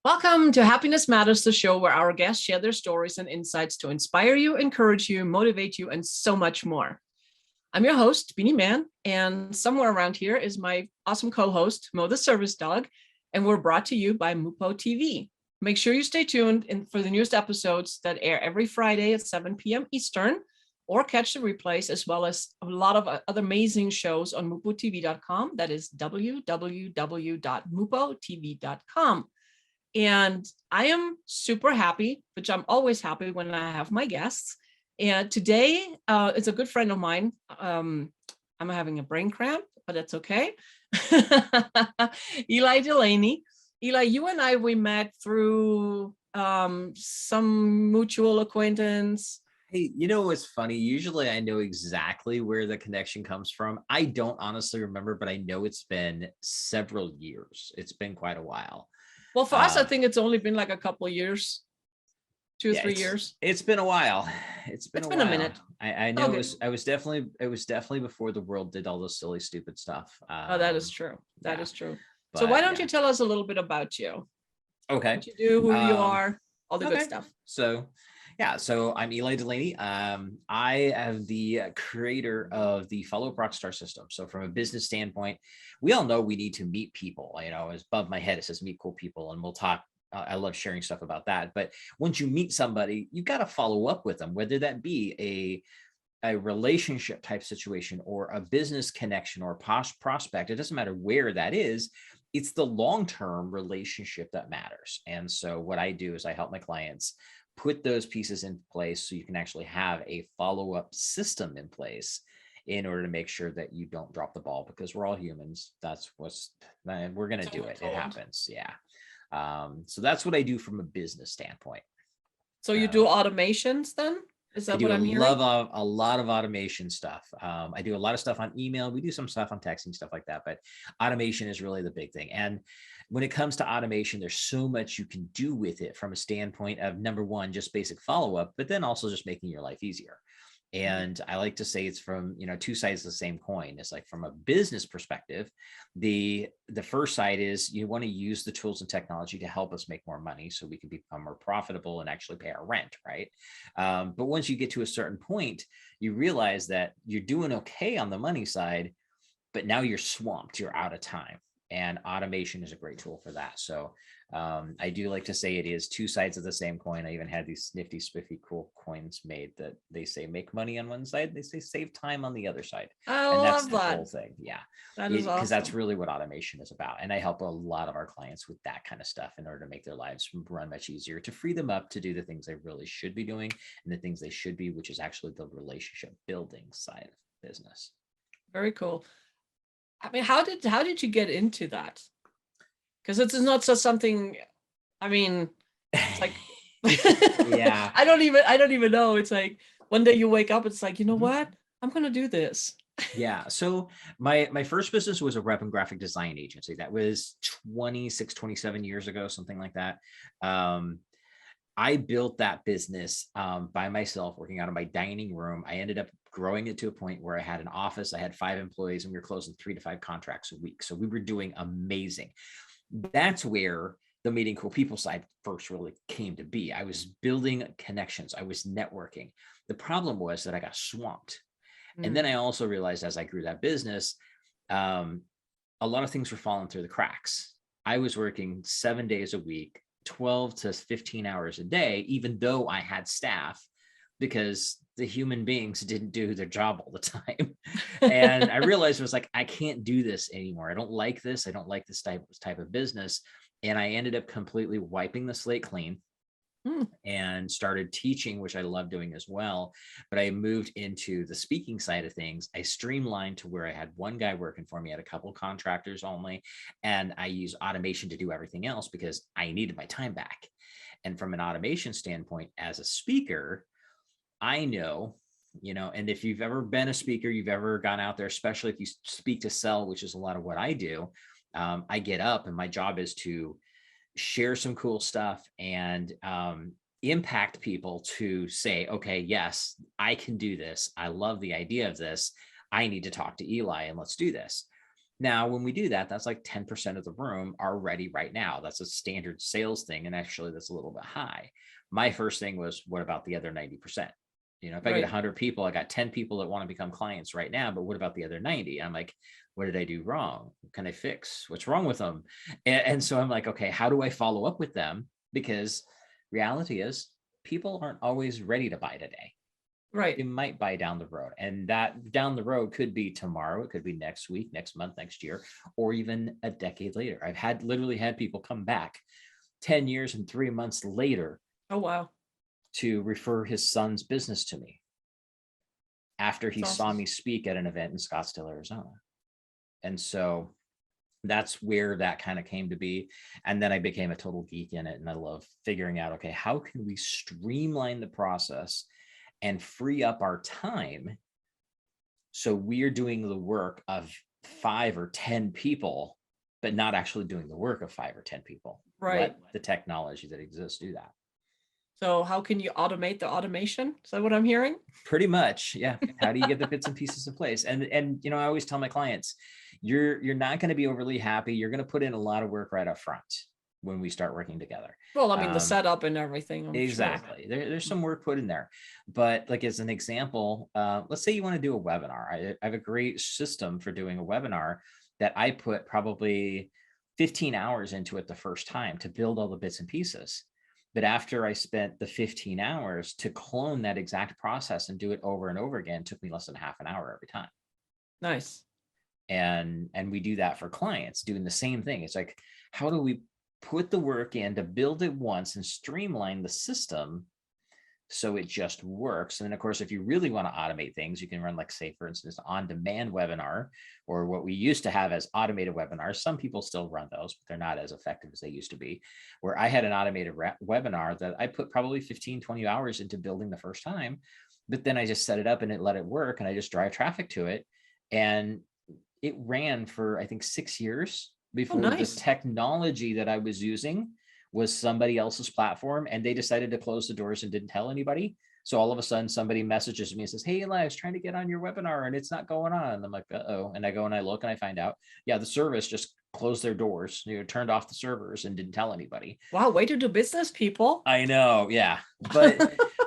Welcome to Happiness Matters, the show where our guests share their stories and insights to inspire you, encourage you, motivate you, and so much more. I'm your host, Beanie Man, and somewhere around here is my awesome co-host, Mo the Service Dog, and we're brought to you by Mupo TV. Make sure you stay tuned for the newest episodes that air every Friday at 7 p.m. Eastern, or catch the replays, as well as a lot of other amazing shows on mupotv.com. That is www.mupotv.com. And I am super happy, which I'm always happy when I have my guests. And today, it's a good friend of mine. I'm having a brain cramp, but that's okay. Eli Delaney. Eli, you and I, we met through some mutual acquaintance. Hey, you know what's funny? Usually I know exactly where the connection comes from. I don't honestly remember, but I know it's been several years. It's been quite a while. Well, for us, I think it's only been like a couple of years, 2 or 3 years. It's been a while. It's been a minute. I know okay. It was definitely before the world did all this silly, stupid stuff. Oh, that is true. That is true. But, so why don't you tell us a little bit about you? Okay. What you do, who you are, all the good stuff. So I'm Eli Delaney. I am the creator of the Follow Up Rockstar system. So from a business standpoint, we all know we need to meet people. You know, as above my head, it says meet cool people, and we'll talk. I love sharing stuff about that. But once you meet somebody, you got to follow up with them, whether that be a relationship type situation or a business connection or a prospect. It doesn't matter where that is. It's the long-term relationship that matters. And so what I do is I help my clients put those pieces in place so you can actually have a follow-up system in place in order to make sure that you don't drop the ball, because we're all humans. We're going to do it. It happens. Yeah. So that's what I do from a business standpoint. So you do automations then? Is that what I'm hearing? I love a lot of automation stuff. I do a lot of stuff on email. We do some stuff on texting, stuff like that, but automation is really the big thing. And when it comes to automation, there's so much you can do with it from a standpoint of, number one, just basic follow-up, but then also just making your life easier. And I like to say it's from, two sides of the same coin. It's like, from a business perspective, the first side is you want to use the tools and technology to help us make more money so we can become more profitable and actually pay our rent, right? But once you get to a certain point, you realize that you're doing okay on the money side, but now you're swamped, you're out of time. And automation is a great tool for that. So I do like to say it is two sides of the same coin. I even had these nifty, spiffy, cool coins made that they say make money on one side, they say save time on the other side. And that's the whole thing. Yeah. That is awesome. Because that's really what automation is about. And I help a lot of our clients with that kind of stuff in order to make their lives run much easier, to free them up to do the things they really should be doing and the things they should be, which is actually the relationship building side of business. Very cool. I mean, how did you get into that? Because it's not just something, I mean, it's like, yeah, I don't even know. It's like one day you wake up, it's like, you know what? I'm going to do this. Yeah. So my first business was a rep and graphic design agency. That was 27 years ago, something like that. I built that business by myself, working out of my dining room. I ended up growing it to a point where I had an office. I had 5 employees, and we were closing 3 to 5 contracts a week. So we were doing amazing. That's where the meeting cool people side first really came to be. I was building connections. I was networking. The problem was that I got swamped. And then I also realized, as I grew that business, a lot of things were falling through the cracks. I was working 7 days a week, 12 to 15 hours a day, even though I had staff, because the human beings didn't do their job all the time. And I realized it was like, I can't do this anymore. I don't like this. I don't like this type of business. And I ended up completely wiping the slate clean and started teaching, which I love doing as well. But I moved into the speaking side of things. I streamlined to where I had one guy working for me, I had a couple of contractors only, and I use automation to do everything else because I needed my time back. And from an automation standpoint, as a speaker, I know, and if you've ever been a speaker, you've ever gone out there, especially if you speak to sell, which is a lot of what I do. I get up and my job is to share some cool stuff and impact people to say, okay, yes, I can do this. I love the idea of this. I need to talk to Eli and let's do this. Now, when we do that, that's like 10% of the room are ready right now. That's a standard sales thing. And actually that's a little bit high. My first thing was, what about the other 90%? If I get 100 people, I got 10 people that want to become clients right now, but what about the other 90? I'm like, what did I do wrong? What can I fix? What's wrong with them? And so I'm like, okay, how do I follow up with them? Because reality is people aren't always ready to buy today. Right. They might buy down the road, and that down the road could be tomorrow. It could be next week, next month, next year, or even a decade later. I've literally had people come back 10 years and 3 months later. Oh, wow. To refer his son's business to me after he That's saw awesome. me speak at an event in Scottsdale, Arizona. And so that's where that kind of came to be. And then I became a total geek in it. And I love figuring out, okay, how can we streamline the process and free up our time so we're doing the work of 5 or 10 people, but not actually doing the work of 5 or 10 people. Right. Let the technology that exists do that. So how can you automate the automation? Is that what I'm hearing? Pretty much. Yeah. How do you get the bits and pieces in place? And I always tell my clients, you're not going to be overly happy. You're going to put in a lot of work right up front when we start working together. Well, I mean, the setup and everything. I'm exactly. Sure. There's some work put in there, but like, as an example, let's say you want to do a webinar. I have a great system for doing a webinar that I put probably 15 hours into it the first time to build all the bits and pieces. But after I spent the 15 hours to clone that exact process and do it over and over again, it took me less than half an hour every time. Nice. And we do that for clients doing the same thing. It's like, how do we put the work in to build it once and streamline the system so it just works? And then, of course, if you really want to automate things, you can run, like, say, for instance, on-demand webinar, or what we used to have as automated webinars. Some people still run those, but they're not as effective as they used to be, where I had an automated webinar that I put probably 15, 20 hours into building the first time, but then I just set it up and it let it work, and I just drive traffic to it. And it ran for, I think, 6 years before the technology that I was using was somebody else's platform, and they decided to close the doors and didn't tell anybody. So all of a sudden somebody messages me and says, "Hey, Eli, I was trying to get on your webinar and it's not going on." And I'm like, uh-oh. And I go and I look and I find out, yeah, the service just closed their doors, turned off the servers and didn't tell anybody. Wow, way to do business, people. I know. Yeah. But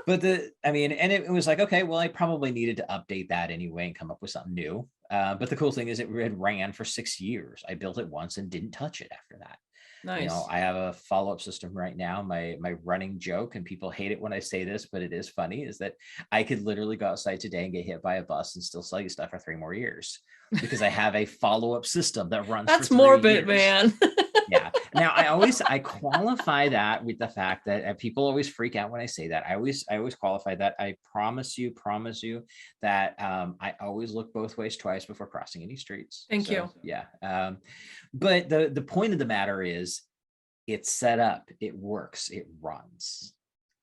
and it was like, okay, well, I probably needed to update that anyway and come up with something new. But the cool thing is it ran for 6 years. I built it once and didn't touch it after that. Nice. I have a follow-up system right now. My running joke, and people hate it when I say this, but it is funny, is that I could literally go outside today and get hit by a bus and still sell you stuff for 3 more years, because I have a follow-up system that runs. That's for 3 morbid, years. Man. Yeah. Now I qualify that with the fact that people always freak out when I say that. I always qualify that. I promise you that I always look both ways twice before crossing any streets. Thank you. Yeah. But the point of the matter is, it's set up, it works, it runs.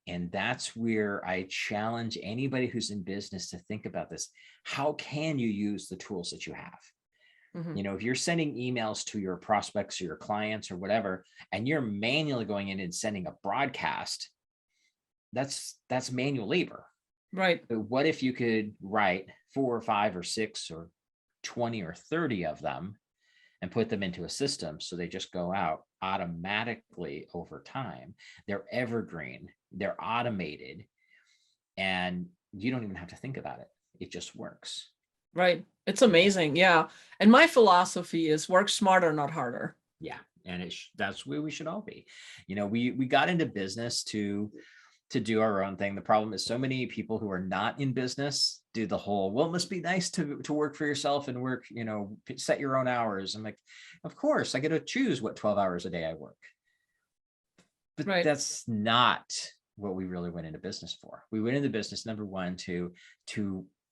And that's where I challenge anybody who's in business to think about this. How can you use the tools that you have? Mm-hmm. If you're sending emails to your prospects or your clients or whatever, and you're manually going in and sending a broadcast, that's manual labor. Right. But what if you could write 4 or 5 or 6 or 20 or 30 of them and put them into a system so they just go out automatically over time? They're evergreen, they're automated, and you don't even have to think about it. It just works. Right. It's amazing. Yeah. And my philosophy is work smarter, not harder. Yeah. And that's where we should all be. We got into business to do our own thing. The problem is so many people who are not in business do the whole, well, it must be nice to work for yourself and work, set your own hours. I'm like, of course I get to choose what 12 hours a day I work. But That's not what we really went into business for. We went into business, number one, to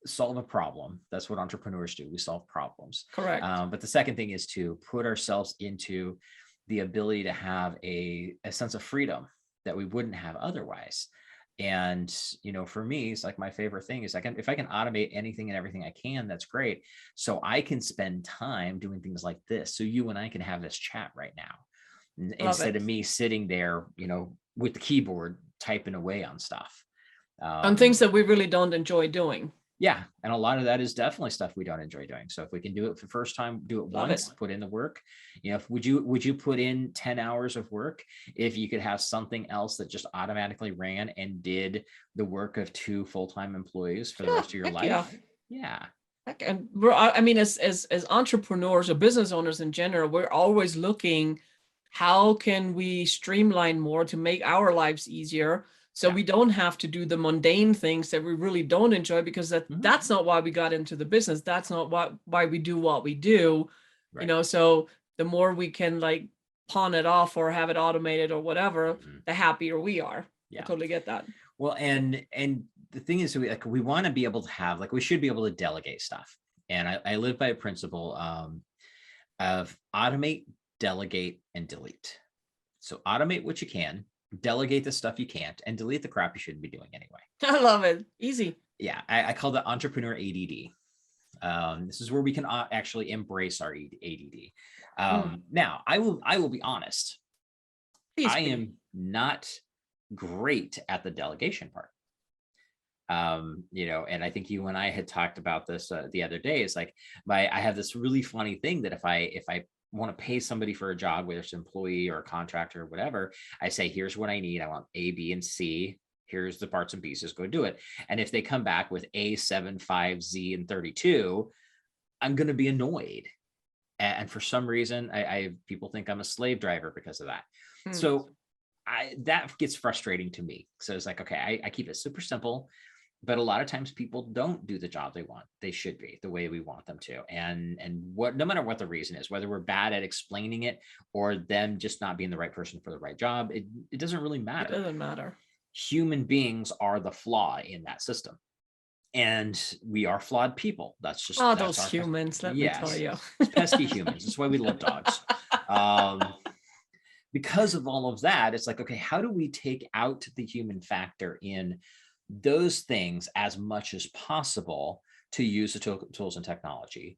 solve a problem. That's what entrepreneurs do. We solve problems. Correct. But the second thing is to put ourselves into the ability to have a sense of freedom that we wouldn't have otherwise. And, for me, it's like my favorite thing is if I can automate anything and everything I can, that's great. So I can spend time doing things like this. So you and I can have this chat right now, instead of me sitting there, with the keyboard typing away on stuff. On things that we really don't enjoy doing. Yeah. And a lot of that is definitely stuff we don't enjoy doing. So if we can do it for the first time, do it once, put in the work. Would you put in 10 hours of work if you could have something else that just automatically ran and did the work of 2 full-time employees for the rest of your life? Yeah. And as entrepreneurs or business owners in general, we're always looking, how can we streamline more to make our lives easier? So we don't have to do the mundane things that we really don't enjoy, because that's not why we got into the business. That's not why we do what we do. Right. So the more we can like pawn it off or have it automated or whatever, the happier we are. Yeah. I totally get that. Well, and the thing is, we want to be able to have, we should be able to delegate stuff. And I live by a principle of automate, delegate, and delete. So automate what you can, delegate the stuff you can't, and delete the crap you shouldn't be doing anyway. I love it. Easy. Yeah. I call that entrepreneur ADD. This is where we can actually embrace our ADD. Now, I will be honest. I am not great at the delegation part. And I think you and I had talked about this the other day. It's like I have this really funny thing that if I want to pay somebody for a job, whether it's an employee or a contractor or whatever, I say, here's what I need. I want A, B, and C. Here's the parts and pieces, go do it. And if they come back with A, 7, 5, Z, and 32, I'm going to be annoyed. And for some reason, people think I'm a slave driver because of that. So that gets frustrating to me. So it's like, okay, I keep it super simple. But a lot of times people don't do the job they should be the way we want them to. And no matter what the reason is, whether we're bad at explaining it or them just not being the right person for the right job, it doesn't really matter. It doesn't matter. Human beings are the flaw in that system. And we are flawed people. That's just those humans, let me tell you. Pesky humans. That's why we love dogs. Because of all of that, it's like, okay, how do we take out the human factor in those things as much as possible to use the tools and technology,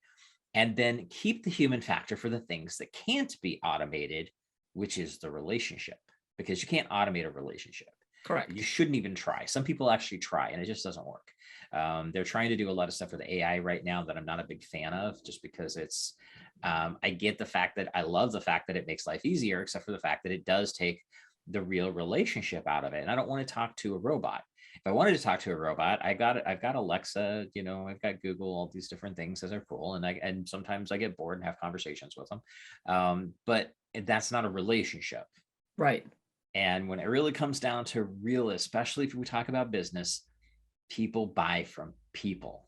and then keep the human factor for the things that can't be automated, which is the relationship, because you can't automate a relationship. Correct. You shouldn't even try. Some people actually try and it just doesn't work. They're trying to do a lot of stuff with AI right now that I'm not a big fan of, just because it's, I get the fact that I love the fact that it makes life easier, except for the fact that it does take the real relationship out of it. And I don't want to talk to a robot. If I wanted to talk to a robot, I've got Alexa, I've got Google, all these different things that are cool. And sometimes I get bored and have conversations with them. But that's not a relationship. Right. And when it really comes down to real, especially if we talk about business, people buy from people.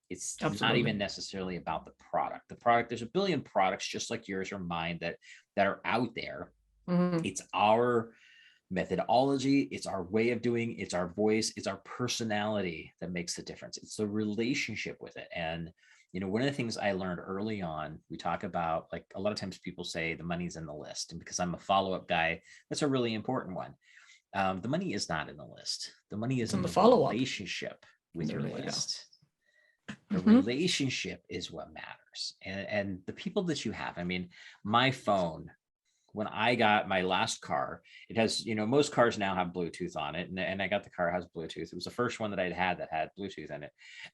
It's not even necessarily about the product. The product, there's a billion products just like yours or mine that are out there. It's our methodology, it's our way of doing, it's our voice, it's our personality that makes the difference. It's the relationship with it. And one of the things I learned early on, we talk about, like, a lot of times people say the money's in the list, and because I'm a follow-up guy, that's a really important one. The money is not in the list. The money is in the follow-up relationship with your list. The relationship is what matters, and the people that you have. I mean, my phone, when I got my last car, it has, most cars now have Bluetooth on it. And I got the car has Bluetooth. It was the first one that I'd had that had Bluetooth in it.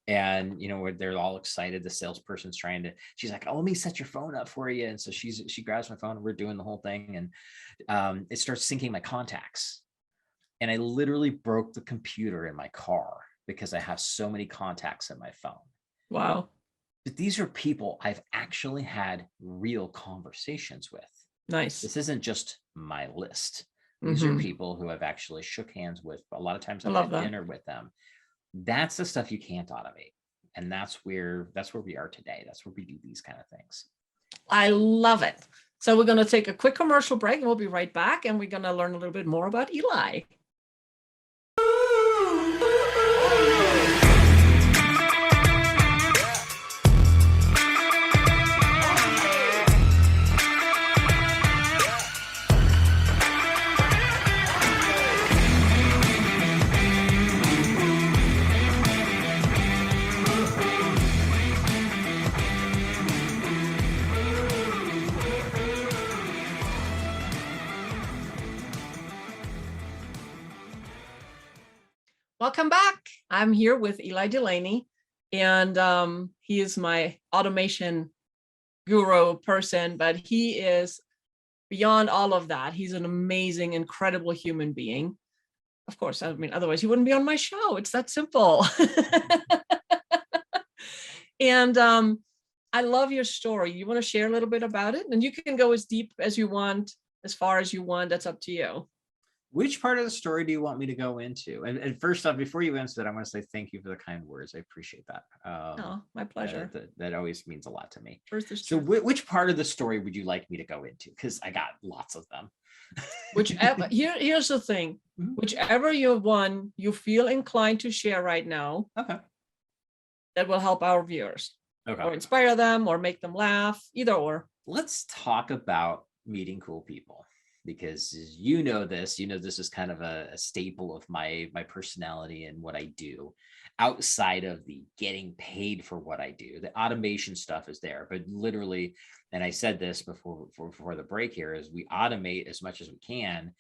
And, they're all excited. The salesperson's she's like, oh, let me set your phone up for you. And so she grabs my phone and we're doing the whole thing. And it starts syncing my contacts. And I literally broke the computer in my car because I have so many contacts in my phone. Wow. But these are people I've actually had real conversations with. Nice. This isn't just my list. These are people who I've actually shook hands with. A lot of times I've had dinner with them. That's the stuff you can't automate. And that's where we are today. That's where we do these kind of things. I love it. So we're going to take a quick commercial break and we'll be right back. And we're going to learn a little bit more about Eli. Welcome back. I'm here with Eli Delaney, and he is my automation guru person, but he is beyond all of that. He's an amazing, incredible human being. Of course, I mean, otherwise he wouldn't be on my show. It's that simple. And I love your story. You want to share a little bit about it? And you can go as deep as you want, as far as you want. That's up to you. Which part of the story do you want me to go into? And first off, before you answer that, I want to say thank you for the kind words. I appreciate that. Oh, my pleasure. That always means a lot to me. So which part of the story would you like me to go into? Because I got lots of them. Whichever, here's the thing. Whichever one you feel inclined to share right now, okay, that will help our viewers, okay, or inspire them or make them laugh, either or. Let's talk about meeting cool people, because you know this is kind of a staple of my personality and what I do. Outside of the getting paid for what I do, the automation stuff is there, but literally, and I said this before the break here, is we automate as much as we can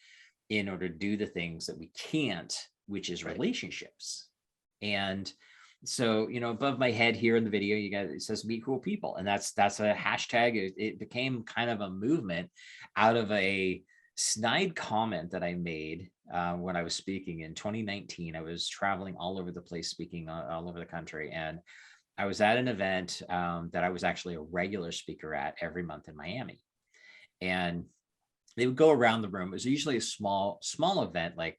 in order to do the things that we can't, which is relationships. And so, above my head here in the video, you guys, it says meet cool people. And that's a hashtag. It became kind of a movement out of a snide comment that I made when I was speaking in 2019. I was traveling all over the place, speaking all over the country. And I was at an event that I was actually a regular speaker at every month in Miami. And they would go around the room. It was usually a small event, like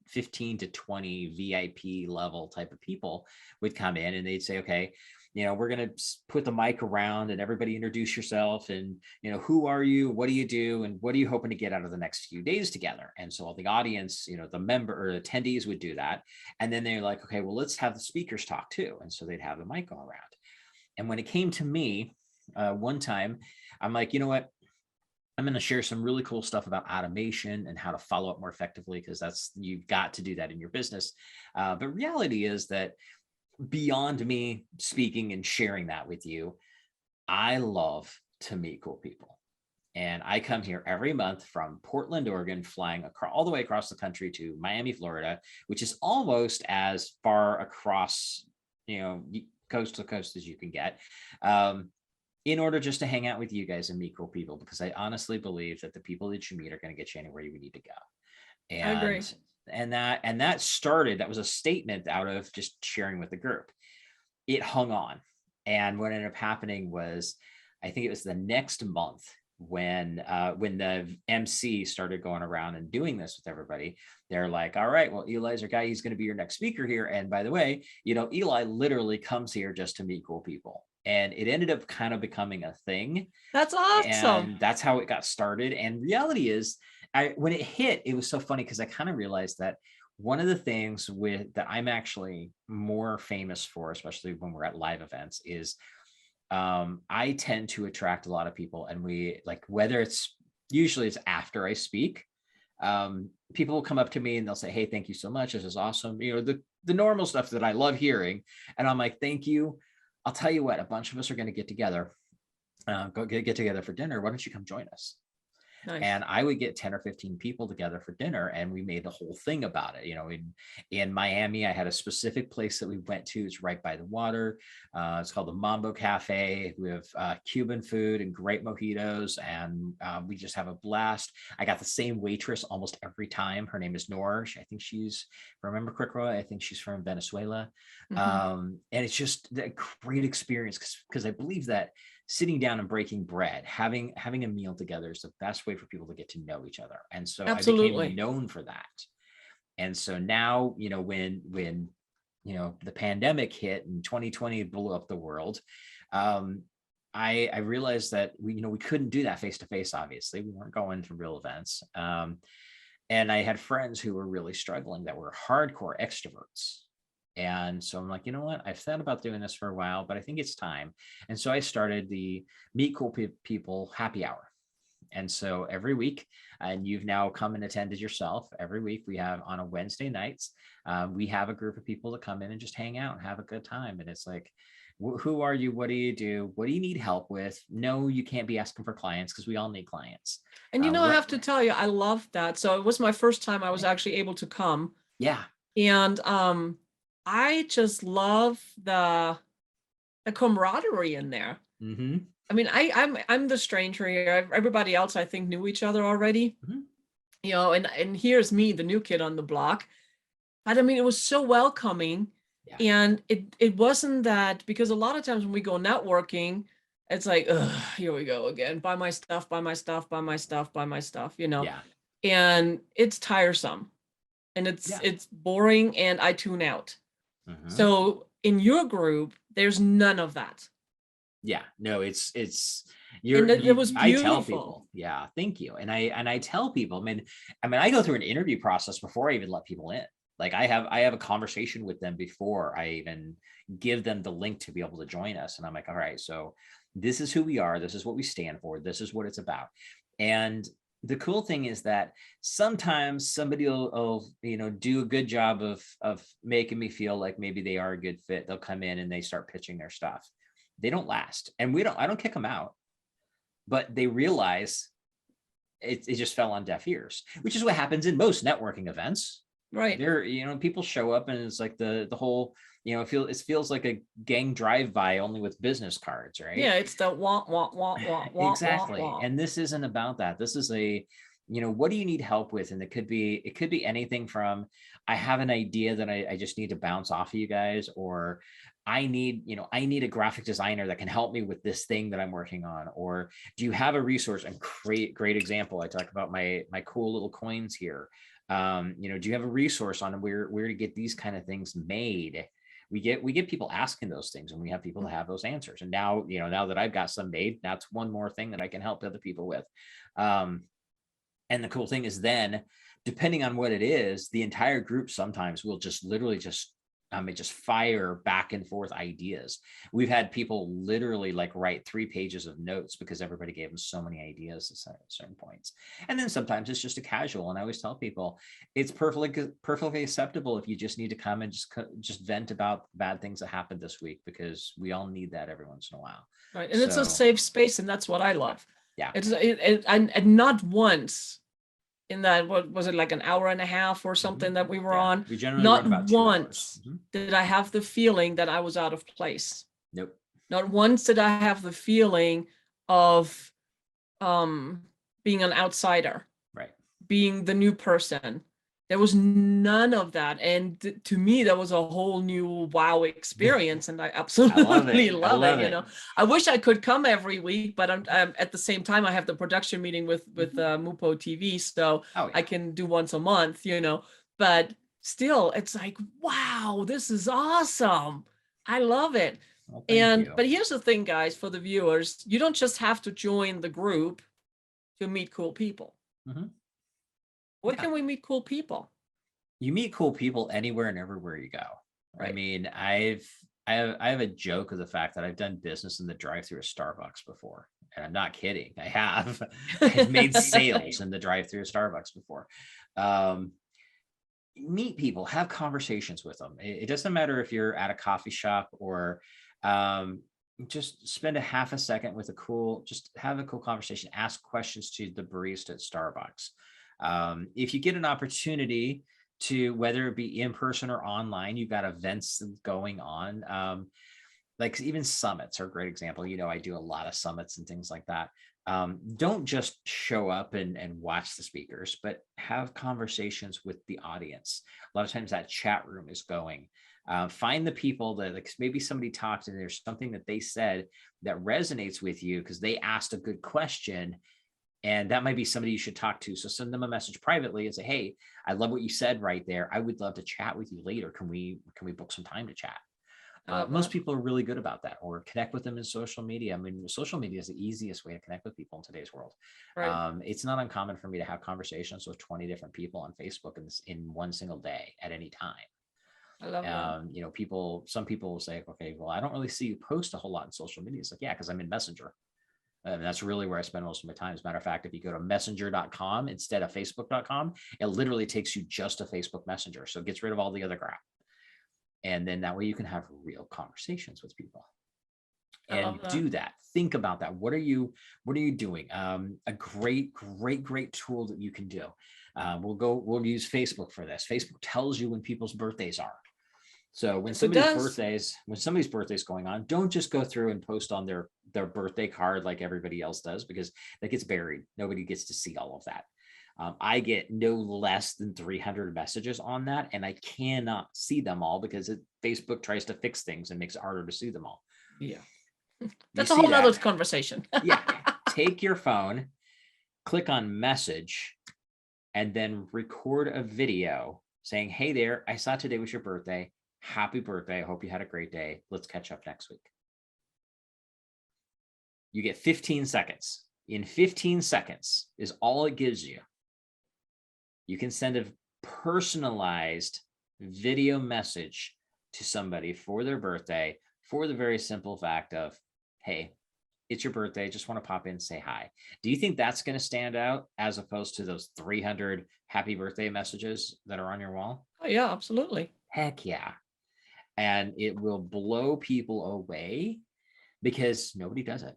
15 to 20 VIP level type of people would come in, and they'd say, okay, we're going to put the mic around and everybody introduce yourself, and, who are you? What do you do? And what are you hoping to get out of the next few days together? And so all the audience, the member or attendees would do that. And then they're like, okay, well, let's have the speakers talk too. And so they'd have the mic go around. And when it came to me, one time, I'm like, you know what? I'm going to share some really cool stuff about automation and how to follow up more effectively, because you've got to do that in your business. But reality is that beyond me speaking and sharing that with you, I love to meet cool people. And I come here every month from Portland, Oregon, flying all the way across the country to Miami, Florida, which is almost as far across, coast to coast as you can get. In order just to hang out with you guys and meet cool people, because I honestly believe that the people that you meet are going to get you anywhere you need to go. And, I agree. And that was a statement out of just sharing with the group. It hung on. And what ended up happening was, I think it was the next month when the MC started going around and doing this with everybody. They're like, all right, well, Eli's our guy. He's going to be your next speaker here. And by the way, Eli literally comes here just to meet cool people. And it ended up kind of becoming a thing. That's awesome. And that's how it got started. And reality is, when it hit, it was so funny, because I kind of realized that one of the things that I'm actually more famous for, especially when we're at live events, is I tend to attract a lot of people. And whether usually it's after I speak, people will come up to me and they'll say, hey, thank you so much. This is awesome. The normal stuff that I love hearing. And I'm like, thank you. I'll tell you what, a bunch of us are going to get together, get together for dinner. Why don't you come join us? Nice. And I would get 10 or 15 people together for dinner, and we made the whole thing about it. In Miami, I had a specific place that we went to. It's right by the water. It's called the Mambo Cafe. We have Cuban food and great mojitos, and we just have a blast. I got the same waitress almost every time. Her name is Nora. I think she's, if I remember correctly, I think she's from Venezuela. Mm-hmm. And it's just a great experience, because I believe that sitting down and breaking bread, having a meal together is the best way for people to get to know each other. And so Absolutely. I became known for that. And so now, when the pandemic hit and 2020 blew up the world, I realized that we couldn't do that face to face. Obviously, we weren't going to real events. And I had friends who were really struggling, that were hardcore extroverts. And so I'm like, you know what? I've thought about doing this for a while, but I think it's time. And so I started the Meet Cool People Happy Hour. And so every week, and you've now come and attended yourself, every week we have on a Wednesday nights, we have a group of people that come in and just hang out and have a good time. And it's like, who are you? What do you do? What do you need help with? No, you can't be asking for clients, because we all need clients. And I have to tell you, I love that. So it was my first time I was actually able to come. Yeah. And I just love the camaraderie in there. Mm-hmm. I mean, I'm the stranger here. Everybody else I think knew each other already. Mm-hmm. You know, and here's me, the new kid on the block. But I mean, it was so welcoming. Yeah. And it wasn't that, because a lot of times when we go networking, it's like, ugh, here we go again. Buy my stuff, buy my stuff, buy my stuff, buy my stuff, you know. Yeah. And it's tiresome and Yeah. it's boring and I tune out. Mm-hmm. So in your group, there's none of that. Yeah, no, it's And it was I tell beautiful. people, yeah, thank you. And I tell people, I mean, I go through an interview process before I even let people in. Like I have a conversation with them before I even give them the link to be able to join us. And I'm like, all right, so this is who we are, this is what we stand for, this is what it's about. And the cool thing is that sometimes somebody will do a good job of making me feel like maybe they are a good fit. They'll come in and they start pitching their stuff. They don't last, and I don't kick them out, but they realize it just fell on deaf ears, which is what happens in most networking events. Right. People show up and it's like the whole, it feels like a gang drive-by only with business cards, right? Yeah, it's the want, Exactly. And this isn't about that. This is what do you need help with? And it could be anything from, I have an idea that I just need to bounce off of you guys, or I need a graphic designer that can help me with this thing that I'm working on. Or do you have a resource? And great example. I talk about my cool little coins here. Do you have a resource on where to get these kind of things made? We get people asking those things, and we have people to have those answers. And now that I've got some made, that's one more thing that I can help other people with. And the cool thing is then, depending on what it is, the entire group sometimes will just literally just fire back and forth ideas. We've had people literally like write 3 pages of notes because everybody gave them so many ideas at certain points. And then sometimes it's just a casual. And I always tell people it's perfectly acceptable if you just need to come and just vent about bad things that happened this week, because we all need that every once in a while. Right. And it's a safe space, and that's what I love. Yeah. And not once in that, what was it, like an hour and a half or something that we were on? We generally not run about 2 once hours. did I have the feeling that I was out of place. Nope. Not once did I have the feeling of being an outsider, Right, being the new person. There was none of that. And to me, that was a whole new wow experience. And I absolutely love it. I wish I could come every week, but I'm at the same time, I have the production meeting with Mupo TV. So I can do once a month, but still it's like, wow, this is awesome. I love it. Well, but here's the thing, guys, for the viewers, you don't just have to join the group to meet cool people. Mm-hmm. Where can we meet cool people? You meet cool people anywhere and everywhere you go. Right. I mean, I have a joke of the fact that I've done business in the drive-thru of Starbucks before, and I'm not kidding. I have. I've made sales in the drive-thru of Starbucks before. Meet people, have conversations with them. It doesn't matter if you're at a coffee shop or just spend a half a second with just have a cool conversation. Ask questions to the barista at Starbucks. If you get an opportunity to, whether it be in person or online, you've got events going on. Like even summits are a great example. I do a lot of summits and things like that. Don't just show up and watch the speakers, but have conversations with the audience. A lot of times that chat room is going. Find the people that, like, maybe somebody talked and there's something that they said that resonates with you because they asked a good question. And that might be somebody you should talk to. So send them a message privately and say, hey, I love what you said right there. I would love to chat with you later. Can we book some time to chat? Most people are really good about that. Or connect with them in social media. I mean, social media is the easiest way to connect with people in today's world. Right. It's not uncommon for me to have conversations with 20 different people on Facebook in one single day at any time. I love that. Some people will say, okay, well, I don't really see you post a whole lot in social media. It's like, yeah, because I'm in Messenger. And that's really where I spend most of my time. As a matter of fact, if you go to messenger.com instead of facebook.com, it literally takes you just to Facebook Messenger. So it gets rid of all the other crap. And then that way you can have real conversations with people. I and love that. do that. Think about that. What are you doing? A great tool that you can do. We'll use Facebook for this. Facebook tells you when people's birthdays are. So when Yes, it does. somebody's birthday's going on, don't just go through and post on their birthday card like everybody else does, because that gets buried. Nobody gets to see all of that. I get no less than 300 messages on that, and I cannot see them all because Facebook tries to fix things and makes it harder to see them all. Yeah. You That's a see whole that? other conversation. Yeah. Take your phone, click on message, and then record a video saying, hey there, I saw today was your birthday. Happy birthday. I hope you had a great day. Let's catch up next week. You get 15 seconds. In 15 seconds is all it gives you. You can send a personalized video message to somebody for their birthday for the very simple fact of, hey, it's your birthday. Just want to pop in and say hi. Do you think that's going to stand out as opposed to those 300 happy birthday messages that are on your wall? Oh, yeah, absolutely. Heck yeah. And it will blow people away because nobody does it.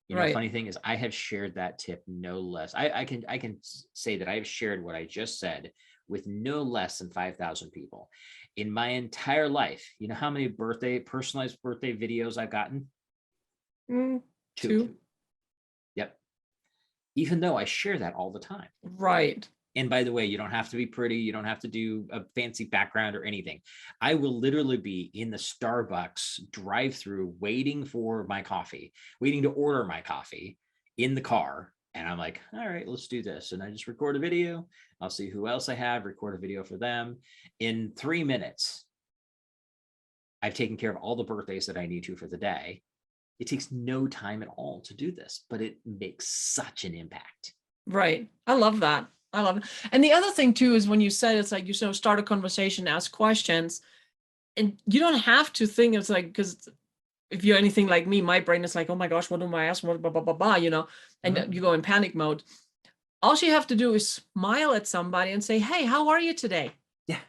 You know, Right. funny thing is I have shared that tip no less. I can say that I have shared what I just said with no less than 5,000 people in my entire life. You know how many personalized birthday videos I've gotten? Two. Yep. Even though I share that all the time. Right. And by the way, you don't have to be pretty. You don't have to do a fancy background or anything. I will literally be in the Starbucks drive-through waiting for my coffee, waiting to order my coffee in the car. And I'm like, all right, let's do this. And I just record a video. I'll see who else I have, record a video for them. In 3 minutes, I've taken care of all the birthdays that I need to for the day. It takes no time at all to do this, but it makes such an impact. Right. I love that. I love it. And the other thing too is when you said it's like, you know, start a conversation, ask questions, and you don't have to think it's like, because if you're anything like me, my brain is like, oh my gosh, what do I ask? What, blah, blah, blah, blah, you know, and you go in panic mode. All you have to do is smile at somebody and say, hey, how are you today? Yeah.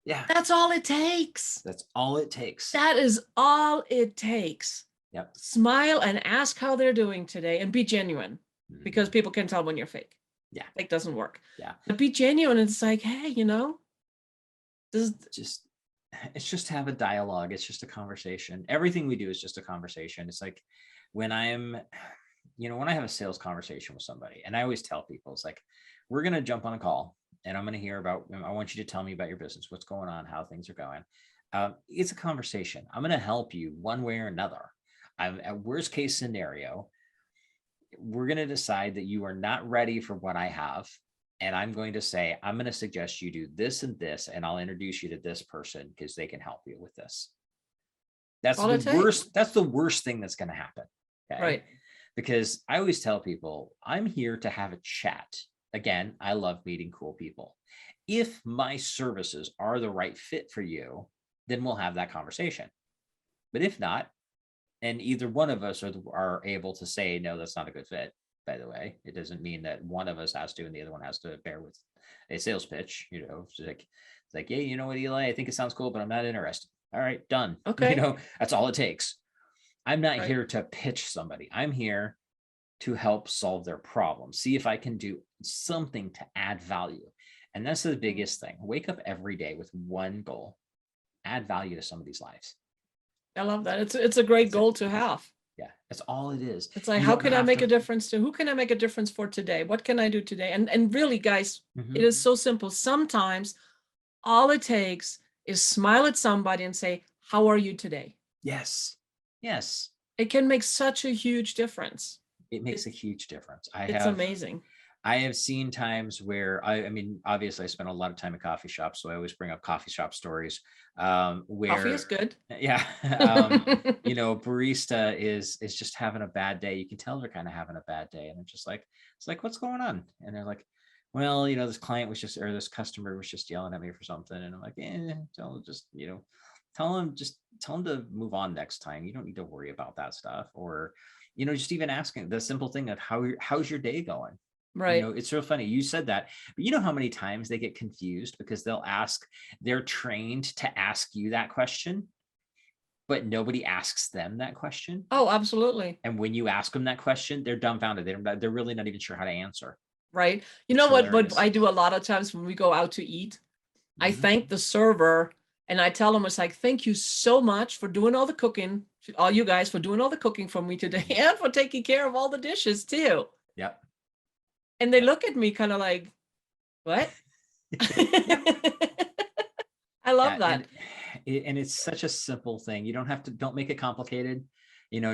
Yeah. That's all it takes. That's all it takes. That is all it takes. Yep. Smile and ask how they're doing today and be genuine, because people can tell when you're fake. Yeah. Fake doesn't work. Yeah. But be genuine. It's like, hey, you know, it's just have a dialogue. It's just a conversation. Everything we do is just a conversation. It's like when I have a sales conversation with somebody, and I always tell people, it's like, we're going to jump on a call and I'm going to hear I want you to tell me about your business, what's going on, how things are going. It's a conversation. I'm going to help you one way or another. At worst case scenario, we're going to decide that you are not ready for what I have. And I'm going to say, I'm going to suggest you do this and this, and I'll introduce you to this person because they can help you with this. That's the worst. That's the worst thing that's going to happen. Okay? Right. Because I always tell people, I'm here to have a chat. Again, I love meeting cool people. If my services are the right fit for you, then we'll have that conversation. But if not, and either one of us are able to say, no, that's not a good fit, by the way, it doesn't mean that one of us has to and the other one has to bear with a sales pitch. You know, it's like, yeah, you know what, Eli, I think it sounds cool, but I'm not interested. All right, done. Okay. You know, that's all it takes. I'm not here to pitch somebody. I'm here to help solve their problem. See if I can do something to add value. And that's the biggest thing. Wake up every day with one goal, add value to somebody's lives. I love that. It's a great goal to have. Yeah, that's all it is. It's like, how can I make a difference to, who can I make a difference for today? What can I do today? And really, guys, it is so simple. Sometimes all it takes is smile at somebody and say, how are you today? Yes. Yes. It can make such a huge difference. It makes a huge difference. It's amazing. I have seen times where I mean, obviously I spent a lot of time at coffee shops, so I always bring up coffee shop stories. Where coffee is good. Yeah. You know, barista is just having a bad day. You can tell they're kind of having a bad day. And it's like, what's going on? And they're like, well, you know, this customer was just yelling at me for something. And I'm like, tell them to move on next time. You don't need to worry about that stuff. Or, you know, just even asking the simple thing of how's your day going? Right. You know, it's so funny. You said that, but you know how many times they get confused because they're trained to ask you that question. but nobody asks them that question. Oh, absolutely. And when you ask them that question, they're dumbfounded. They're really not even sure how to answer. Right. You It's know what hilarious. I do a lot of times when we go out to eat, I Mhm. thank the server and I tell them, it's like, thank you so much for doing all the cooking, all you guys for doing all the cooking for me today and for taking care of all the dishes too. Yep. And they look at me kind of like, what? I love Yeah, that. and it's such a simple thing. You don't make it complicated.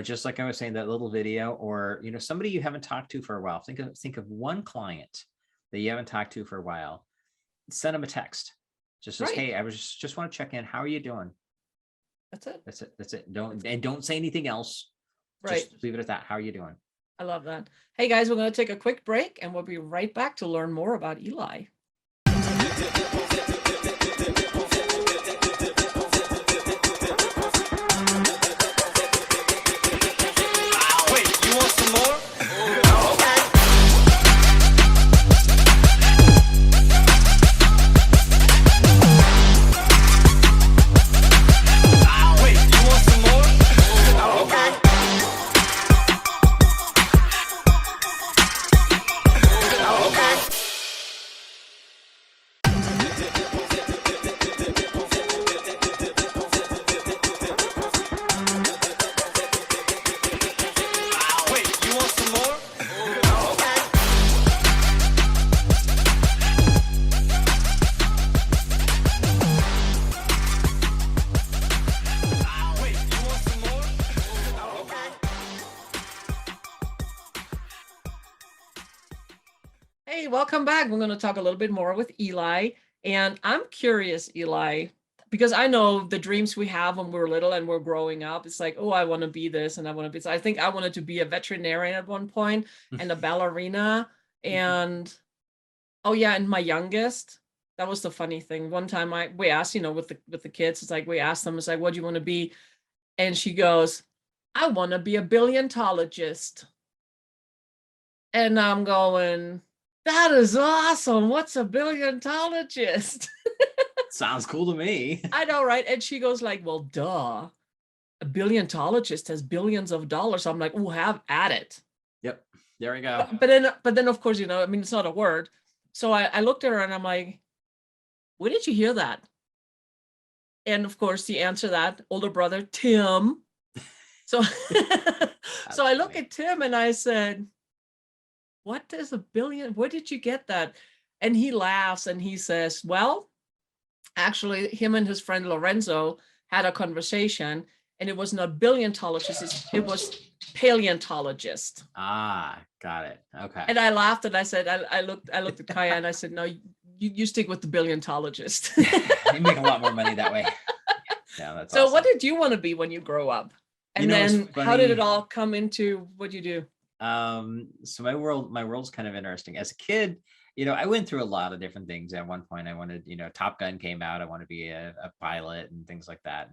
Just like I was saying, that little video, or somebody you haven't talked to for a while. Think of one client that you haven't talked to for a while. Send them a text. Just says, Right. hey, I was just want to check in. How are you doing? That's it. That's it. Don't say anything else. Right. Just leave it at that. How are you doing? I love that. Hey guys, we're going to take a quick break and we'll be right back to learn more about Eli. Hey, welcome back. We're going to talk a little bit more with Eli. And I'm curious, Eli, because I know the dreams we have when we're little and we're growing up. It's like, oh, I want to be this and I want to be this. I think I wanted to be a veterinarian at one point and a ballerina. And oh yeah, and my youngest, that was the funny thing. One time we asked, with the kids, it's like we asked them, it's like, what do you want to be? And she goes, I want to be a billiontologist. And I'm going, that is awesome. What's a billiontologist? Sounds cool to me. I know, right? And she goes like, well, duh. A billiontologist has billions of dollars. I'm like, oh, have at it. Yep. There we go. But then of course, it's not a word. So I looked at her and I'm like, where did you hear that? And of course, the answer that older brother, Tim. So, so I look at Tim and I said, what is a billion? Where did you get that? And he laughs and he says, well, actually, him and his friend Lorenzo had a conversation and it was not billiontologist, it was paleontologist. Ah, got it. Okay. And I laughed and I said, I looked at Kaya and I said, no, you stick with the billiontologist. You make a lot more money that way. Yeah, that's so awesome. What did you want to be when you grow up? And then how did it all come into what you do? So my world's kind of interesting. As a kid, I went through a lot of different things. At one point I wanted, Top Gun came out. I wanted to be a pilot and things like that.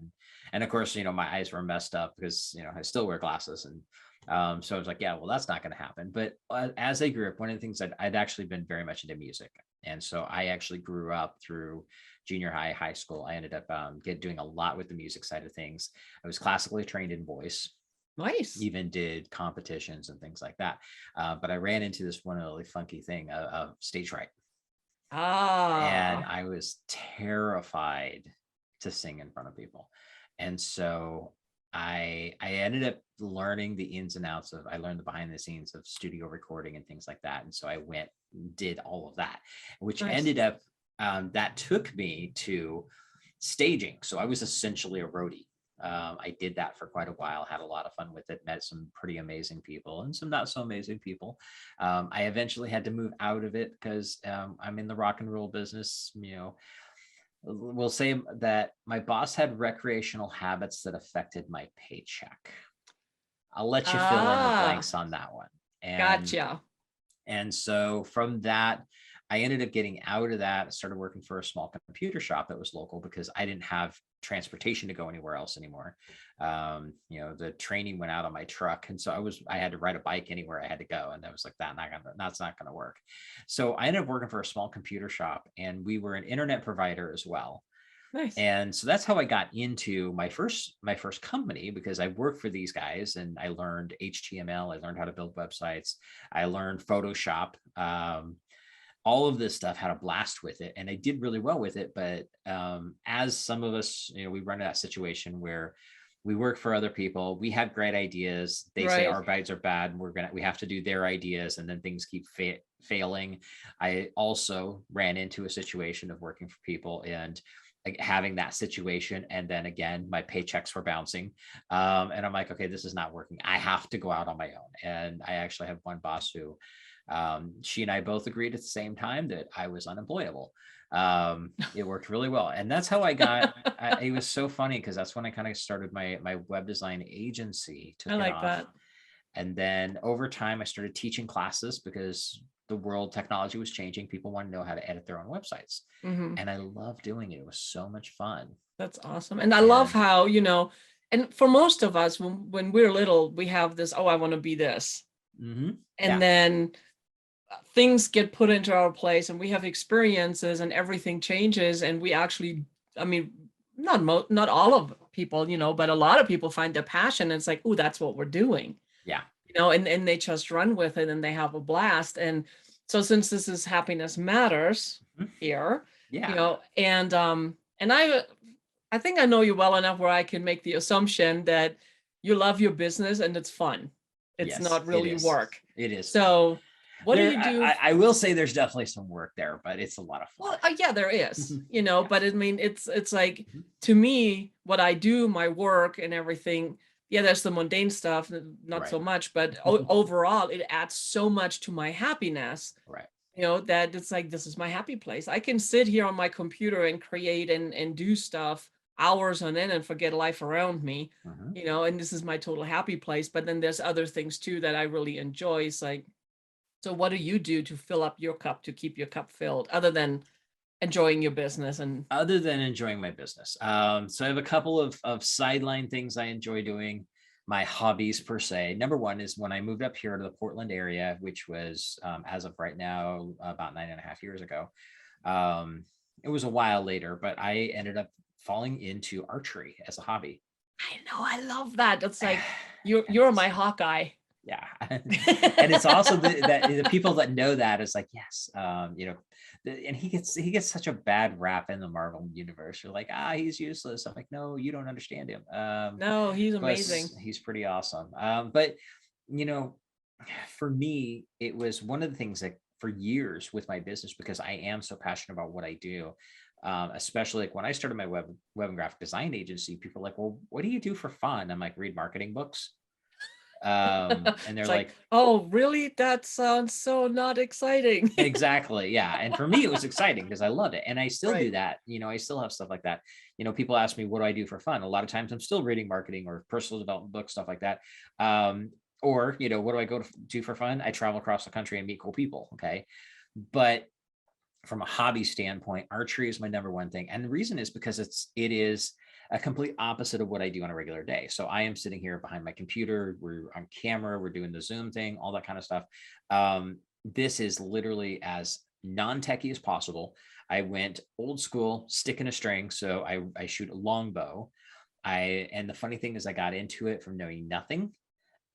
And of course, my eyes were messed up because, I still wear glasses. And so I was like, yeah, well, that's not going to happen. But as I grew up, one of the things I'd actually been very much into music. And so I actually grew up through junior high school. I ended up doing a lot with the music side of things. I was classically trained in voice. Nice. Even did competitions and things like that. But I ran into this one really funky thing of stage fright. And I was terrified to sing in front of people. And so I ended up learning the ins and outs I learned the behind the scenes of studio recording and things like that. And so I did all of that, which ended up, that took me to staging. So I was essentially a roadie. I did that for quite a while, had a lot of fun with it, met some pretty amazing people and some not so amazing people. I eventually had to move out of it because I'm in the rock and roll business. We'll say that my boss had recreational habits that affected my paycheck. I'll let you fill in the blanks on that one. Gotcha. And so from that, I ended up getting out of that. I started working for a small computer shop that was local because I didn't have transportation to go anywhere else anymore. The training went out on my truck. And so I had to ride a bike anywhere I had to go. And I was like, that's not going to work. So I ended up working for a small computer shop and we were an internet provider as well. Nice. And so that's how I got into my first company, because I worked for these guys and I learned HTML, I learned how to build websites, I learned Photoshop, all of this stuff, had a blast with it, and I did really well with it. But as some of us, we run into that situation where we work for other people, we have great ideas, they say Right. our ideas are bad, and we have to do their ideas, and then things keep failing. I also ran into a situation of working for people and having that situation, and then again my paychecks were bouncing, and I'm like, okay, this is not working, I have to go out on my own. And I actually have one boss who she and I both agreed at the same time that I was unemployable. It worked really well, and that's how I got it was so funny because that's when I kind of started my web design agency, I took it like off. that. And then over time I started teaching classes because the world technology was changing, people want to know how to edit their own websites. Hmm. And I love doing it. It was so much fun. That's awesome. And I love And how, and for most of us, when we're little, we have this, oh, I want to be this. And yeah, then things get put into our place and we have experiences and everything changes. And we actually, I mean, not all of people, but a lot of people find their passion. And it's like, oh, that's what we're doing, yeah, and they just run with it and they have a blast. And so since this is Happiness Matters mhm, here, yeah, and I think I know you well enough where I can make the assumption that you love your business and it's fun. It's yes, not it really is. work. It is fun. So what do There, you do? I will say there's definitely some work there, but it's a lot of fun. Well, yeah, there is, Yeah. but I mean, it's like, Mhm. to me, what I do, my work and everything, yeah, there's the mundane stuff, not Right. so much, but overall, it adds so much to my happiness, Right. that it's like, this is my happy place. I can sit here on my computer and create and do stuff hours on end and forget life around me, Mhm. and this is my total happy place. But then there's other things too that I really enjoy. It's like, so what do you do to fill up your cup, to keep your cup filled, other than enjoying your business? And Other than enjoying my business, so I have a couple of sideline things I enjoy doing. My hobbies per se. Number one is when I moved up here to the Portland area, which was as of right now about 9.5 years ago. Um, it was a while later, but I ended up falling into archery as a hobby. I know, I love that. It's like, And you're my Hawkeye. yeah, and it's also that the people that know that is like, yes, and he gets such a bad rap in the Marvel universe. You're like, he's useless. I'm like, no, you don't understand him. No, he's amazing. Plus he's pretty awesome. But you know, for me, it was one of the things that for years with my business, because I am so passionate about what I do. Especially like when I started my web and graphic design agency, people are like, well, what do you do for fun? I'm like, read marketing books. And they're It's like, like, oh, really? That sounds so not exciting. exactly, yeah. And for me it was exciting because I loved it, and I still do Right. that. I still have stuff like that. People ask me, what do I do for fun? A lot of times I'm still reading marketing or personal development books, stuff like that. Or what do I go to do for fun? I travel across the country and meet cool people. Okay, but from a hobby standpoint, archery is my number one thing. And the reason is because it is a complete opposite of what I do on a regular day. So I am sitting here behind my computer, we're on camera, we're doing the Zoom thing, all that kind of stuff. This is literally as non-techie as possible. I went old school, stick and a string. So I shoot a longbow. And the funny thing is I got into it from knowing nothing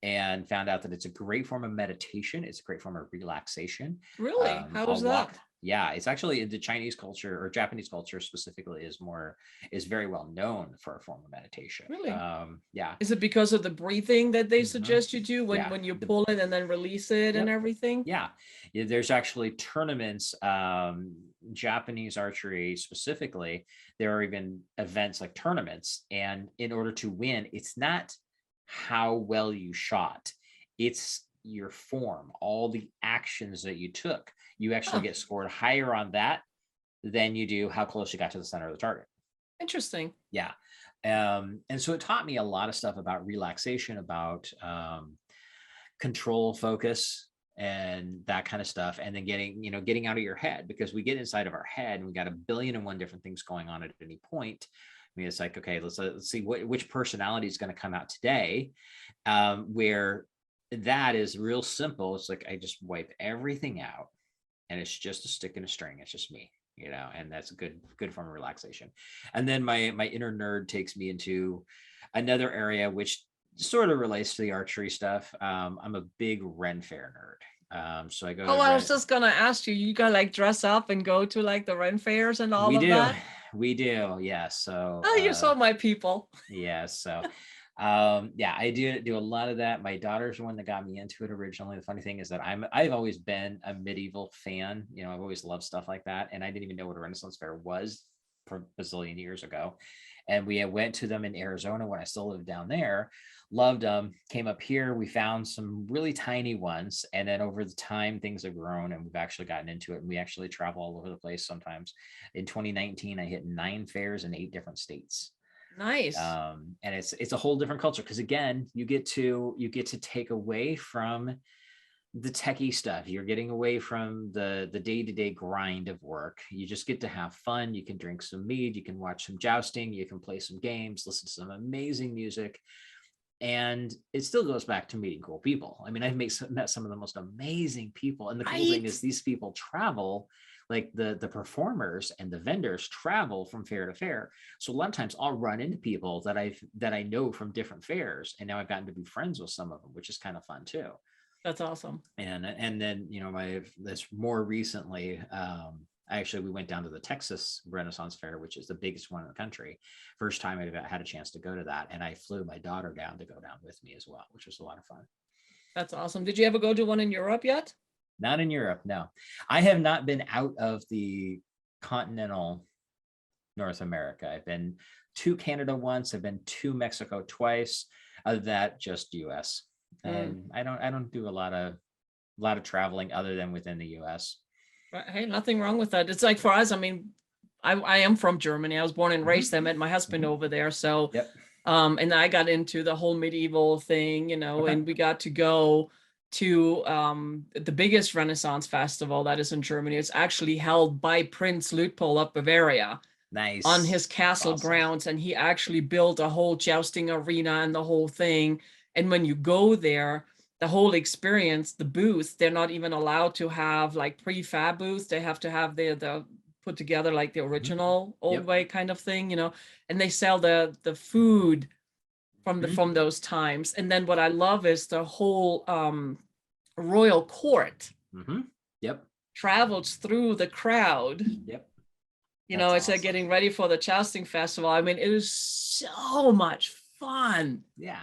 and found out that it's a great form of meditation. It's a great form of relaxation. Really? How I'll was that? walk. Yeah, it's actually the Chinese culture or Japanese culture specifically is very well known for a form of meditation. Really? Yeah. Is it because of the breathing that they Mhm. suggest you do when Yeah. when you pull it and then release it and Yep. everything? Yeah. There's actually tournaments, Japanese archery specifically. There are even events like tournaments. And in order to win, it's not how well you shot, it's your form, all the actions that you took. You actually Huh, get scored higher on that than you do how close you got to the center of the target. interesting. Yeah. And so it taught me a lot of stuff about relaxation, about control, focus, and that kind of stuff. And then getting out of your head, because we get inside of our head and we got a billion and one different things going on at any point. I mean, it's like, okay, let's see which personality is going to come out today. Where that is real simple. It's like I just wipe everything out, and it's just a stick and a string. It's just me. and that's good form of relaxation. And then my inner nerd takes me into another area which sort of relates to the archery stuff. I'm a big Ren Fair nerd. So I go Oh, to I was Ren. just gonna ask you, you gotta like dress up and go to like the Ren fairs and all We of do. that? We do. Yeah. So Oh, you're so my people. yeah. So yeah, I do a lot of that. My daughter's the one that got me into it originally. The funny thing is that I've always been a medieval fan. I've always loved stuff like that. And I didn't even know what a Renaissance fair was for a bazillion years ago. And we went to them in Arizona when I still lived down there. Loved them. Came up here. We found some really tiny ones. And then over the time, things have grown and we've actually gotten into it. And we actually travel all over the place sometimes. In 2019, I hit 9 fairs in 8 different states. Nice. And it's a whole different culture because again, you get to take away from the techie stuff. You're getting away from the day-to-day grind of work. You just get to have fun. You can drink some mead, you can watch some jousting, you can play some games, listen to some amazing music. And it still goes back to meeting cool people. I mean, I've met some of the most amazing people. And the cool thing is these people travel, like the performers and the vendors travel from fair to fair. So a lot of times I'll run into people that I know from different fairs. And now I've gotten to be friends with some of them, which is kind of fun too. That's awesome. And then, this more recently, we went down to the Texas Renaissance Fair, which is the biggest one in the country. First time I had a chance to go to that. And I flew my daughter down to go down with me as well, which was a lot of fun. That's awesome. Did you ever go to one in Europe yet? Not in Europe, no. I have not been out of the continental North America. I've been to Canada once. I've been to Mexico twice. Other than that, just US. And I don't do a lot of traveling other than within the US. Hey, nothing wrong with that. It's like for us, I mean, I am from Germany. I was born and raised there. I met my husband over there. So, yep. And I got into the whole medieval thing, and we got to go to the biggest Renaissance festival that is in Germany. It's actually held by Prince Luitpold of Bavaria. Nice. On his castle grounds. And he actually built a whole jousting arena and the whole thing. And when you go there, the whole experience, the booth, they're not even allowed to have like prefab booths. They have to have the put together like the original old way kind of thing, and they sell the food from those times. And then what I love is the whole royal court travels through the crowd. It's like getting ready for the jousting festival. I mean, it is so much fun. Yeah.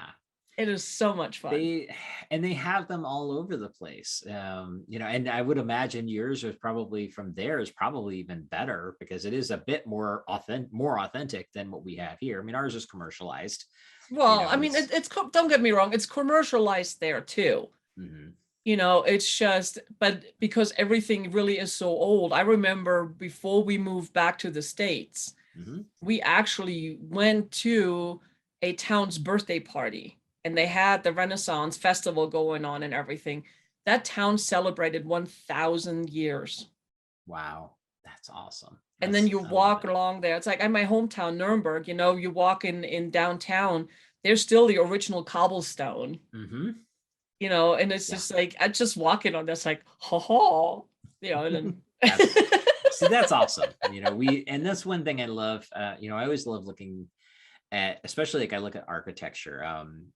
It is so much fun. They have them all over the place. And I would imagine yours is probably from there is probably even better because it is a bit more authentic than what we have here. I mean, ours is commercialized. Well, I mean, it's don't get me wrong, it's commercialized there too. It's just, but because everything really is so old. I remember before we moved back to the States, we actually went to a town's birthday party. And they had the Renaissance Festival going on and everything. That town celebrated 1,000 years. Wow, that's awesome. And then you walk along there. It's like in my hometown, Nuremberg, you walk in downtown, there's still the original cobblestone. And it's just like, I just walk in on this like, and then. See, that's awesome. And that's one thing I love. I always love looking especially like I look at architecture.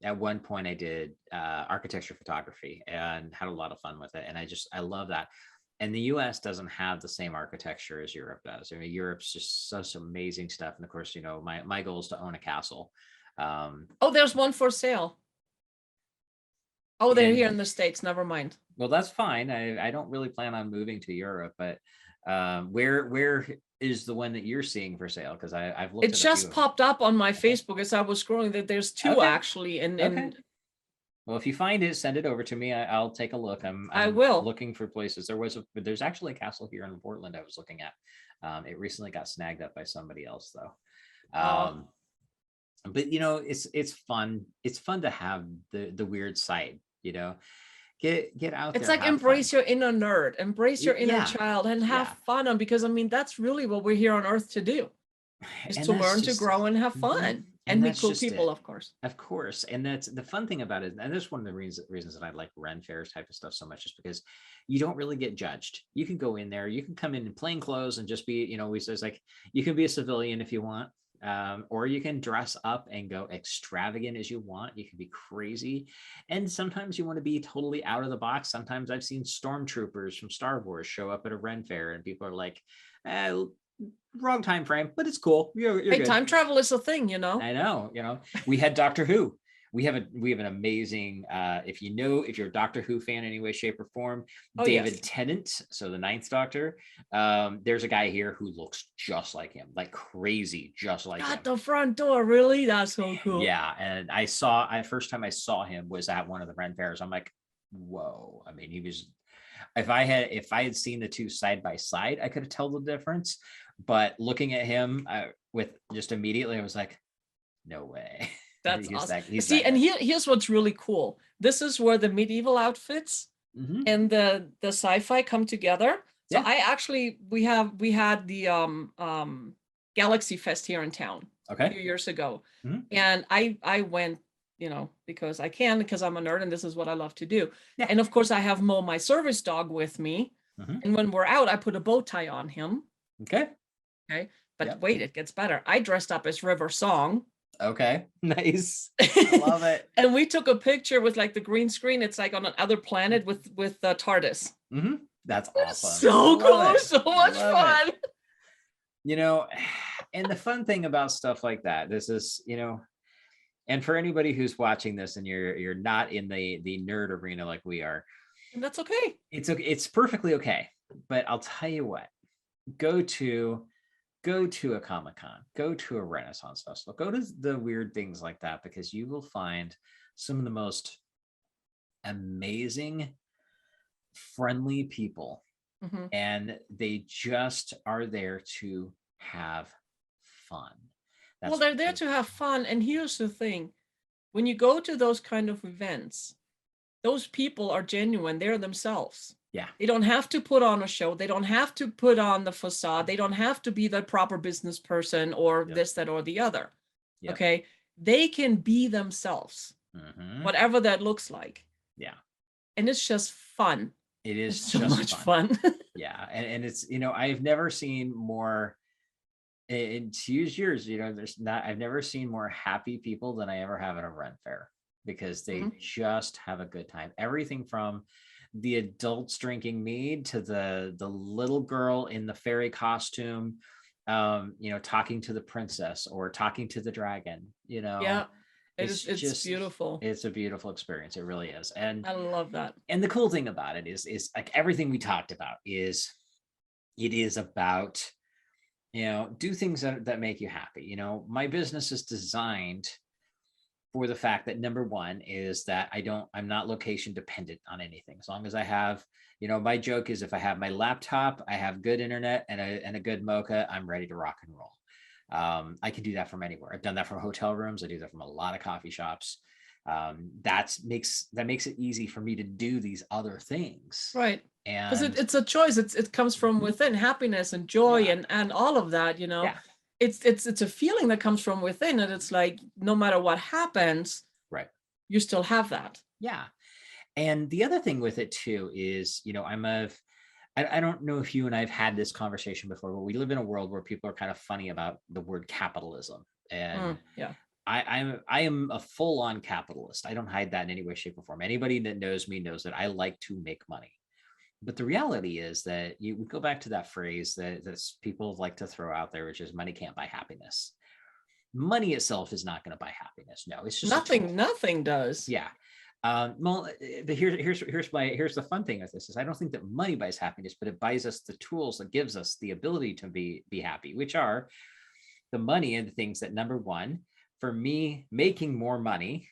At one point I did architecture photography and had a lot of fun with it. And I love that. And the US doesn't have the same architecture as Europe does. I mean, Europe's just such amazing stuff. And of course, my goal is to own a castle. There's one for sale. They're here in the States. Never mind. Well, that's fine. I don't really plan on moving to Europe, but where is the one that you're seeing for sale? Because I've looked. It just popped up on my Facebook as I was scrolling that there's two actually. And well, if you find it, send it over to me. I'll take a look. I will looking for places. There's actually a castle here in Portland I was looking at. It recently got snagged up by somebody else though. But it's fun. It's fun to have the weird side. Get out there. It's like embrace your inner nerd, embrace your inner child, and have fun. Because I mean, that's really what we're here on Earth to do, is to learn, to grow, and have fun. And meet that's cool just people, it. of course. Of course. And that's the fun thing about it. And that's one of the reasons that I like Ren fairs type of stuff so much, is because you don't really get judged. You can go in there, you can come in plain clothes and just be, we says like, you can be a civilian if you want. Or you can dress up and go extravagant as you want. You can be crazy. And sometimes you want to be totally out of the box. Sometimes I've seen stormtroopers from Star Wars show up at a Ren fair and people are like, wrong time frame, but it's cool. You're Hey, good. time travel is a thing, I know, we had Doctor Who. We have an amazing, if you're a Doctor Who fan in any way, shape, or form, Oh, David yes. Tennant, so the Ninth Doctor. There's a guy here who looks just like him, like crazy, just like him. At the front door, really? That's so cool. Yeah, and first time I saw him was at one of the Ren fairs. I'm like, whoa. I mean, he was. If I had seen the two side by side, I could have told the difference. But looking at him with just immediately, I was like, no way. That's awesome. See, and here's what's really cool. This is where the medieval outfits and the sci-fi come together. So we had the Galaxy Fest here in town a few years ago. And I went, because I'm a nerd and this is what I love to do. Yeah. And of course I have Mo, my service dog, with me. And when we're out, I put a bow tie on him. Okay. But wait, it gets better. I dressed up as River Song. Okay, nice. I love it. And we took a picture with like the green screen. It's like on another planet with TARDIS. That's awesome. So cool. So much fun. And the fun thing about stuff like that, this is, and for anybody who's watching this and you're not in the nerd arena like we are, and that's okay. It's perfectly okay. But I'll tell you what, go to a Comic-Con, go to a Renaissance festival, go to the weird things like that, because you will find some of the most amazing, friendly people. And they just are there to have fun. Well, they're there to have fun. And here's the thing. When you go to those kind of events, those people are genuine. They're themselves. Yeah. They don't have to put on a show. They don't have to put on the facade. They don't have to be the proper business person or this, that, or the other. Okay. They can be themselves, whatever that looks like. Yeah. And it's just fun. It is so much fun. Yeah. And it's, I've never seen more, in 2 years, I've never seen more happy people than I ever have at a Ren fair, because they just have a good time. Everything from the adults drinking mead to the little girl in the fairy costume, talking to the princess or talking to the dragon, Yeah, it's just beautiful. It's a beautiful experience. It really is. And I love that. And the cool thing about it is like everything we talked about it is about, do things that make you happy. My business is designed for the fact that number one is that I'm not location dependent on anything. As long as I have, my joke is if I have my laptop, I have good internet and a good mocha, I'm ready to rock and roll. I can do that from anywhere. I've done that from hotel rooms. I do that from a lot of coffee shops. That makes it easy for me to do these other things. Right. Because it's a choice. It comes from within, happiness and joy and all of that, Yeah. It's a feeling that comes from within, and it's like no matter what happens, right, you still have that. Yeah. And the other thing with it too is, I don't know if you and I've had this conversation before, but we live in a world where people are kind of funny about the word capitalism. And I am a full-on capitalist. I don't hide that in any way, shape, or form. Anybody that knows me knows that I like to make money. But the reality is that we go back to that phrase that people like to throw out there, which is money can't buy happiness. Money itself is not going to buy happiness. No, it's just nothing does. Yeah. Well, but here's the fun thing with this is I don't think that money buys happiness, but it buys us the tools that gives us the ability to be happy, which are the money and the things that, number one, for me, making more money,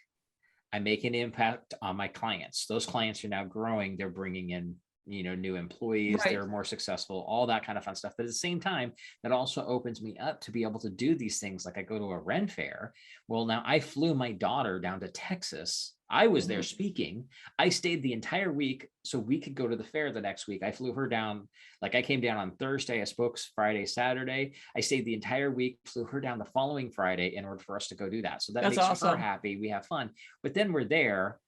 I make an impact on my clients. Those clients are now growing. They're bringing in new employees, right. They're more successful, all that kind of fun stuff. But at the same time, that also opens me up to be able to do these things. Like I go to a Ren fair. Well, now I flew my daughter down to Texas. I was there speaking. I stayed the entire week so we could go to the fair the next week. I flew her down. Like, I came down on Thursday. I spoke Friday, Saturday. I stayed the entire week, flew her down the following Friday in order for us to go do that. So that That's makes her awesome. happy. We have fun. But then we're there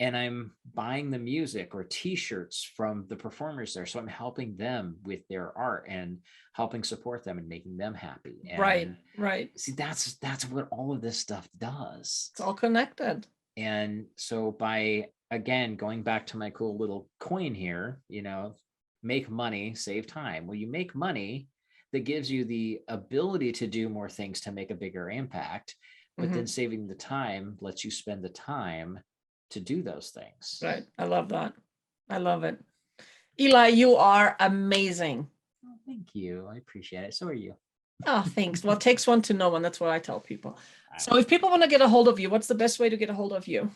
and I'm buying the music or t-shirts from the performers there. So I'm helping them with their art and helping support them and making them happy. And Right. see, that's what all of this stuff does. It's all connected. And so by, again, going back to my cool little coin here, make money, save time. Well, you make money that gives you the ability to do more things to make a bigger impact, but then saving the time lets you spend the time to do those things. Right. I love that. I love it. Eli, you are amazing. Oh, thank you. I appreciate it. So are you. Oh, thanks. Well, it takes one to know one. That's what I tell people. So if people want to get a hold of you, what's the best way to get a hold of you?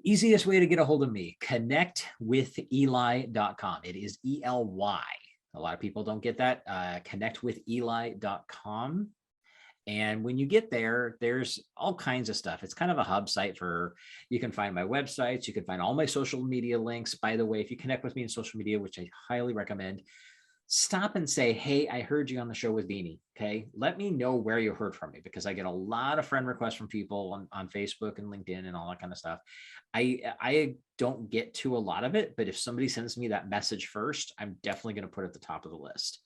Easiest way to get a hold of me, connectwitheli.com. It is ELY. A lot of people don't get that. Connectwitheli.com. And when you get there, there's all kinds of stuff. It's kind of a hub site you can find my websites. You can find all my social media links. By the way, if you connect with me in social media, which I highly recommend, stop and say, hey, I heard you on the show with Beanie. Okay. Let me know where you heard from me, because I get a lot of friend requests from people on Facebook and LinkedIn and all that kind of stuff. I don't get to a lot of it, but if somebody sends me that message first, I'm definitely going to put it at the top of the list.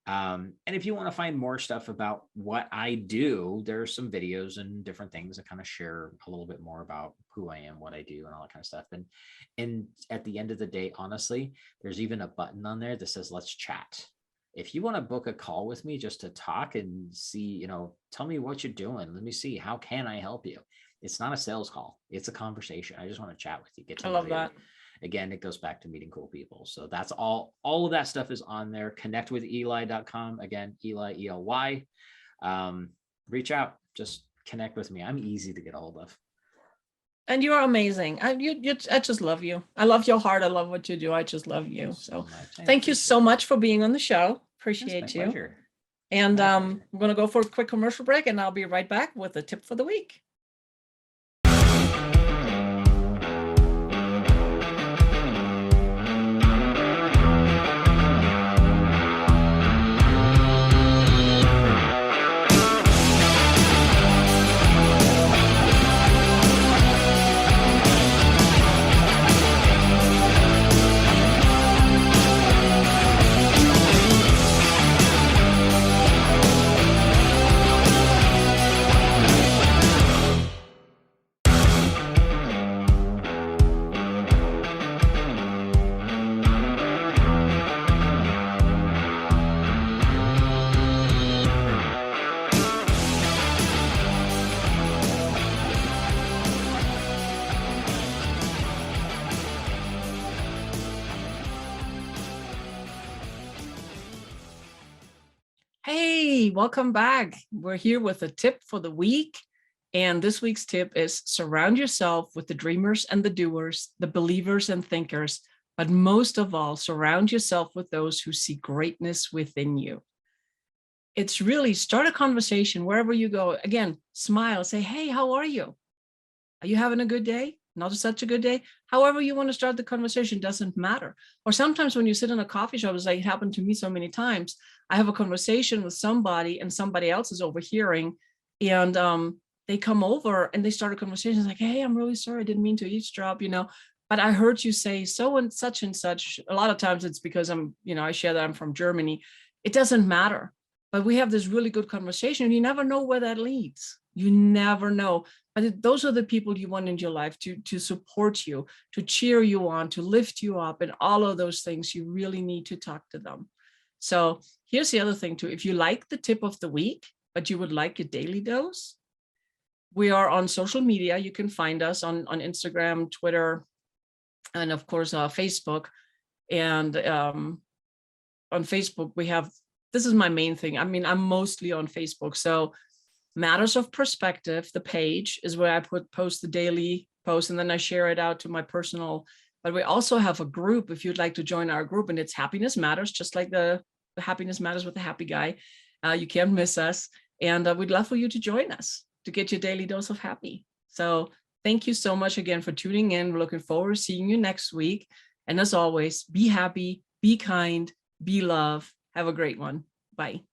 And if you want to find more stuff about what I do, there's some videos and different things that kind of share a little bit more about who I am, what I do, and all that kind of stuff. And at the end of the day, honestly, there's even a button on there that says, let's chat. If you want to book a call with me just to talk and see, tell me what you're doing. Let me see, how can I help you? It's not a sales call. It's a conversation. I just want to chat with you. Get to I know love you. that. Again, it goes back to meeting cool people. So that's all of that stuff is on there. Connectwitheli.com. Again, Eli, ELY. Reach out, just connect with me. I'm easy to get a hold of. And you are amazing. I just love you. I love your heart. I love what you do. I just love you. So thank you so much for being on the show. Appreciate you. Pleasure. And I'm going to go for a quick commercial break, and I'll be right back with a tip for the week. Hey, welcome back. We're here with a tip for the week. And this week's tip is surround yourself with the dreamers and the doers, the believers and thinkers, but most of all, surround yourself with those who see greatness within you. It's really start a conversation wherever you go. Again, smile, say, hey, how are you? Are you having a good day? Not such a good day. However you want to start the conversation doesn't matter. Or sometimes when you sit in a coffee shop, as it happened to me so many times, I have a conversation with somebody and somebody else is overhearing, and they come over and they start a conversation like, hey, I'm really sorry. I didn't mean to eavesdrop, but I heard you say so and such and such. A lot of times it's because I share that I'm from Germany. It doesn't matter. But we have this really good conversation, and you never know where that leads. You never know. But those are the people you want in your life to support you, to cheer you on, to lift you up, and all of those things. You really need to talk to them. So here's the other thing too. If you like the tip of the week, but you would like a daily dose, we are on social media. You can find us on Instagram, Twitter, and of course, Facebook. And on Facebook, we have, this is my main thing. I mean, I'm mostly on Facebook. So Matters of Perspective, the page is where I post the daily post, and then I share it out to my personal. But we also have a group if you'd like to join our group, and it's Happiness Matters, just like the Happiness Matters with the Happy Guy. You can't miss us. And we'd love for you to join us to get your daily dose of happy. So Thank you so much again for tuning in. We're looking forward to seeing you next week. And as always, be happy, be kind, be love. Have a great one. Bye.